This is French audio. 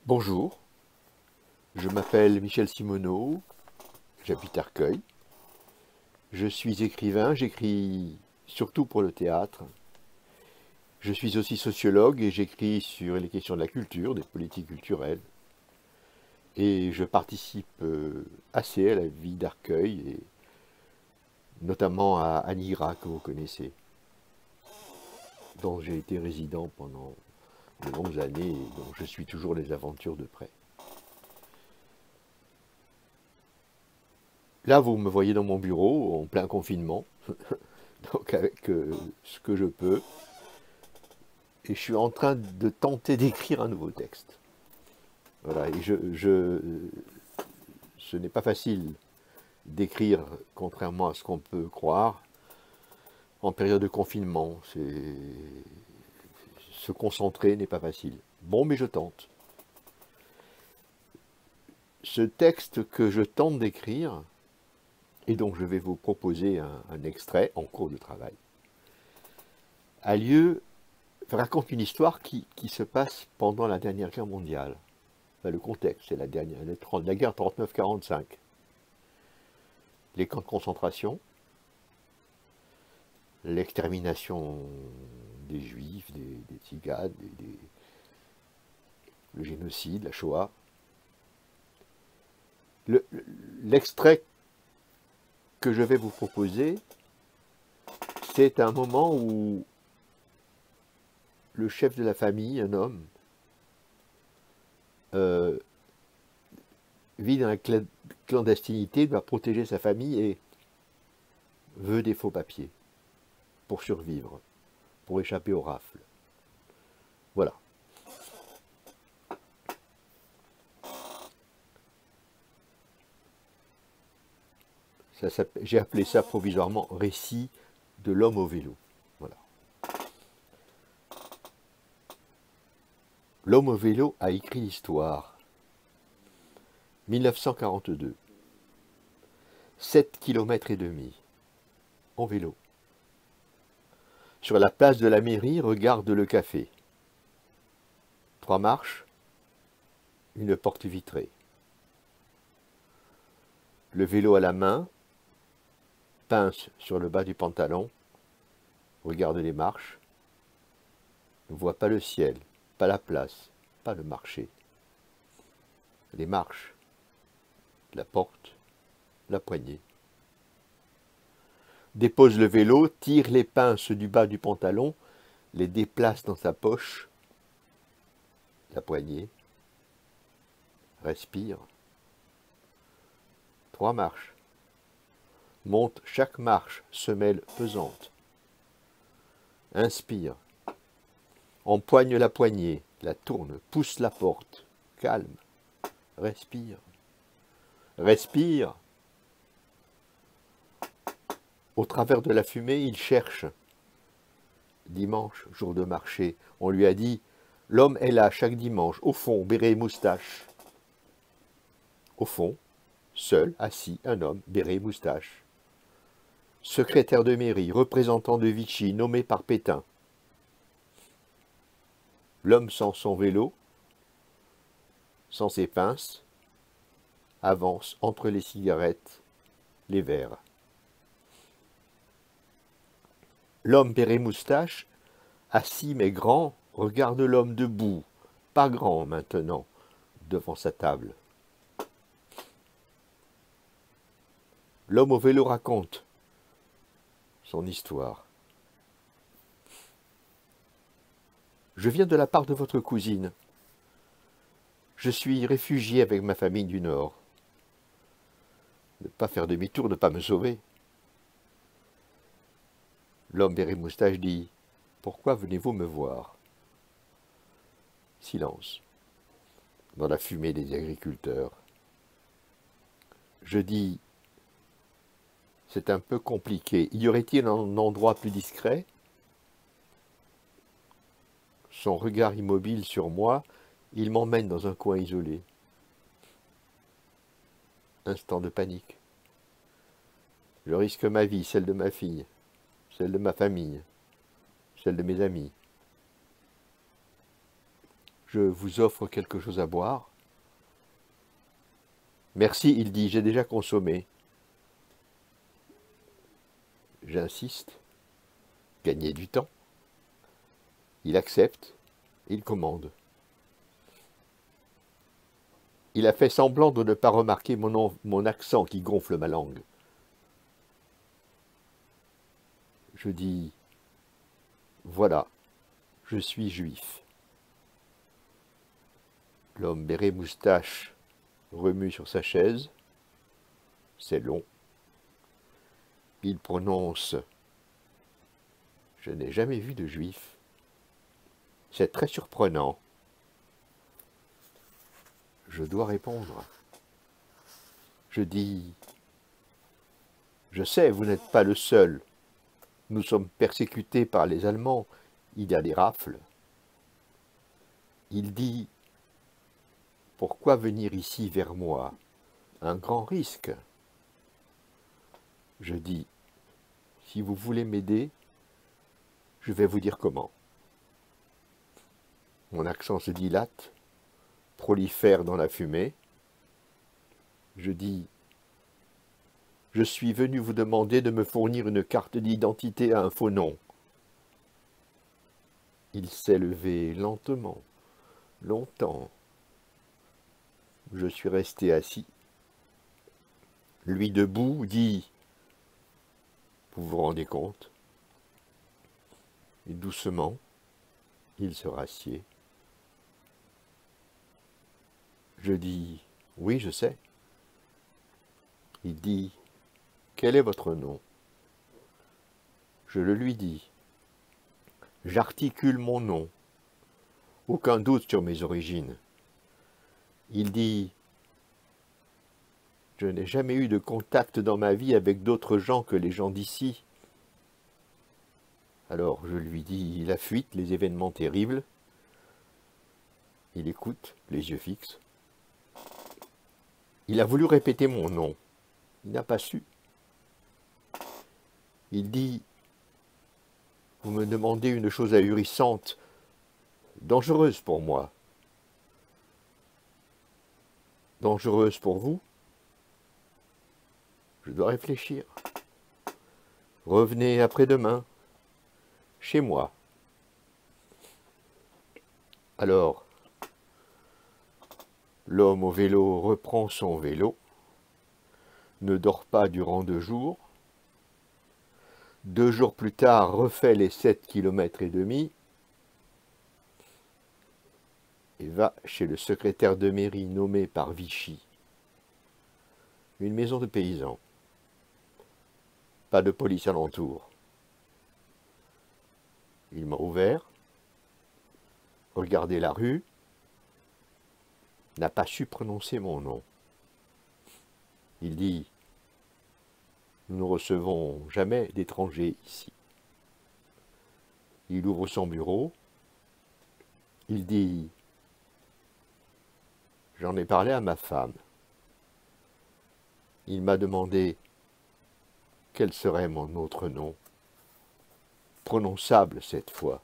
Bonjour, je m'appelle Michel Simoneau, j'habite Arcueil. Je suis écrivain, j'écris surtout pour le théâtre. Je suis aussi sociologue et j'écris sur les questions de la culture, des politiques culturelles. Et je participe assez à la vie d'Arcueil, et notamment à Anira, que vous connaissez, dont j'ai été résident pendant de longues années et dont je suis toujours les aventures de près. Là, vous me voyez dans mon bureau, en plein confinement, donc avec ce que je peux, et je suis en train de tenter d'écrire un nouveau texte. Voilà, et ce n'est pas facile d'écrire, contrairement à ce qu'on peut croire, en période de confinement. Se concentrer n'est pas facile. Bon, mais je tente. Ce texte que je tente d'écrire, et donc je vais vous proposer un extrait en cours de travail, raconte une histoire qui se passe pendant la dernière guerre mondiale. Enfin, le contexte, c'est la guerre 39-45. Les camps de concentration, l'extermination des Juifs, des Tsigades, le génocide, la Shoah. L'extrait que je vais vous proposer, c'est un moment où le chef de la famille, un homme, vit dans la clandestinité, doit protéger sa famille et veut des faux papiers pour survivre, pour échapper aux rafles. Voilà. J'ai appelé ça provisoirement récit de l'homme au vélo. Voilà. L'homme au vélo a écrit l'histoire. 1942. 7 km et demi. En vélo. Sur la place de la mairie, regarde le café. 3 marches, une porte vitrée. Le vélo à la main, pince sur le bas du pantalon, regarde les marches, ne voit pas le ciel, pas la place, pas le marché. Les marches, la porte, la poignée. Dépose le vélo, tire les pinces du bas du pantalon, les déplace dans sa poche, la poignée, respire. 3 marches. Monte chaque marche, semelle pesante. Inspire. Empoigne la poignée, la tourne, pousse la porte. Calme. Respire. Respire. Au travers de la fumée, il cherche. Dimanche, jour de marché, on lui a dit « L'homme est là chaque dimanche, au fond, béret et moustache. » Au fond, seul, assis, un homme, béret et moustache. Secrétaire de mairie, représentant de Vichy, nommé par Pétain. L'homme sans son vélo, sans ses pinces, avance entre les cigarettes, les verres. L'homme béret moustache, assis mais grand, regarde l'homme debout, pas grand maintenant, devant sa table. L'homme au vélo raconte son histoire. Je viens de la part de votre cousine. Je suis réfugié avec ma famille du Nord. Ne pas faire demi-tour, ne pas me sauver. L'homme béret moustache dit « Pourquoi venez-vous me voir ?» Silence. Dans la fumée des agriculteurs. Je dis « C'est un peu compliqué. Y aurait-il un endroit plus discret ?» Son regard immobile sur moi, il m'emmène dans un coin isolé. Instant de panique. Je risque ma vie, celle de ma fille, celle de ma famille, celle de mes amis. je vous offre quelque chose à boire. Merci, il dit, j'ai déjà consommé. J'insiste, gagner du temps. Il accepte, il commande. Il a fait semblant de ne pas remarquer mon accent qui gonfle ma langue. Je dis, voilà, je suis juif. L'homme béret moustache remue sur sa chaise. C'est long. Il prononce « Je n'ai jamais vu de juif. C'est très surprenant. » Je dois répondre. Je dis « Je sais, vous n'êtes pas le seul. Nous sommes persécutés par les Allemands. Il y a des rafles. » Il dit « Pourquoi venir ici vers moi? Un grand risque. » Je dis « Si vous voulez m'aider, je vais vous dire comment. » Mon accent se dilate, prolifère dans la fumée. Je dis « Je suis venu vous demander de me fournir une carte d'identité à un faux nom. » Il s'est levé lentement, longtemps. Je suis resté assis. Lui debout dit « Vous vous rendez compte ?» Et doucement, il se rassied. Je dis « Oui, je sais. » Il dit « Quel est votre nom ?» Je le lui dis. J'articule mon nom. Aucun doute sur mes origines. Il dit « Je n'ai jamais eu de contact dans ma vie avec d'autres gens que les gens d'ici. » Alors je lui dis la fuite, les événements terribles. Il écoute, les yeux fixes. Il a voulu répéter mon nom. Il n'a pas su. Il dit « Vous me demandez une chose ahurissante, dangereuse pour moi. Dangereuse pour vous? Je dois réfléchir. Revenez après-demain, chez moi. » Alors, l'homme au vélo reprend son vélo, ne dort pas durant 2 jours. 2 jours plus tard, refait les 7,5 km et va chez le secrétaire de mairie nommé par Vichy. Une maison de paysans. Pas de police alentour. Il m'a ouvert, regardé la rue, n'a pas su prononcer mon nom. Il dit « Nous ne recevons jamais d'étrangers ici. » Il ouvre son bureau. Il dit « J'en ai parlé à ma femme. Il m'a demandé quel serait mon autre nom, prononçable cette fois.